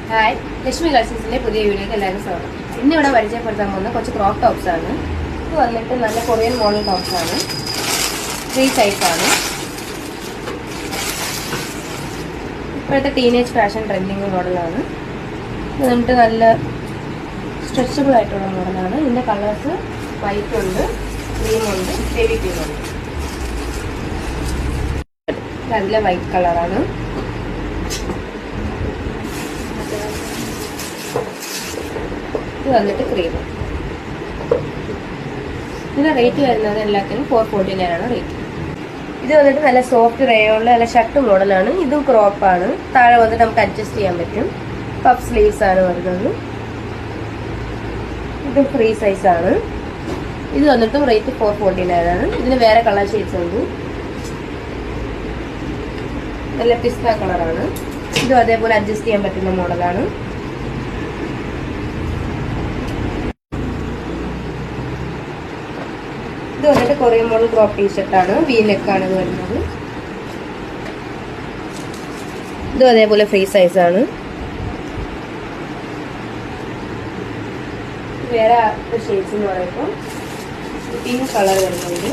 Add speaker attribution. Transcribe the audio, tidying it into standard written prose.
Speaker 1: Hi, Lakshmi കളക്ഷൻസിന്റെ പുതിയ വീഡിയോക്ക് എല്ലാവരും സ്വാഗതം. ഇന്നിവിടെ പരിചയപ്പെടുത്താൻ പോകുന്ന കുറച്ച് ക്രോപ്പ് ടോപ്സ് ആണ്. ഇത് വന്നിട്ട് നല്ല കൊറിയൻ മോഡൽ ടോപ്സ് ആണ്. 3 സൈസാണ്. ഇപ്പോഴത്തെ ടീനേജ് ഫാഷൻ ട്രെൻഡിങ് മോഡലാണ്. ഇത് വന്നിട്ട് നല്ല സ്ട്രെച്ചബിൾ ആയിട്ടുള്ള മോഡലാണ്. ഇതിന്റെ കളേഴ്സ് വൈറ്റ് ഉണ്ട്, ക്രീം ഉണ്ട്, ബേബി ക്രീം ഉണ്ട്. അതിലെ വൈറ്റ് കളറാണ്. ഇത് വന്നിട്ട് ക്രീം. ഇതിന്റെ റേറ്റ് വരുന്നത് എല്ലാത്തിനും 449 ആണ് റേറ്റ്. ഇത് വന്നിട്ട് നല്ല സോഫ്റ്റ് റേയോണിൽ നല്ല ഷർട്ട് മോഡലാണ്. ഇതും ക്രോപ്പാണ്. താഴെ വന്നിട്ട് നമുക്ക് അഡ്ജസ്റ്റ് ചെയ്യാൻ പറ്റും. പഫ് സ്ലീവ്സ് ആണ് വരുന്നത്. ഇത് ഫ്രീ സൈസ് ആണ്. ഇത് വന്നിട്ടും റേറ്റ് 449 ആണ്. ഇതിന് വേറെ കളർ ഷെയ്ഡ്സ് ഉണ്ട്. നല്ല പിസ്ത കളറാണ്. ഇതും അതേപോലെ അഡ്ജസ്റ്റ് ചെയ്യാൻ പറ്റുന്ന മോഡലാണ്. ഇത് വന്നിട്ട് കൊറിയൻ മോഡൽ ക്രോപ്പ് ടീഷർട്ടാണ്. വി നെക്കാണ് ഇത് വരുന്നത്. ഇതും അതേപോലെ ഫ്രീ സൈസാണ്. വേറെ ഷെയ്ഡ്സ് എന്ന് പറയുമ്പോൾ പിങ്ക് കളർ വരുന്നുണ്ട്.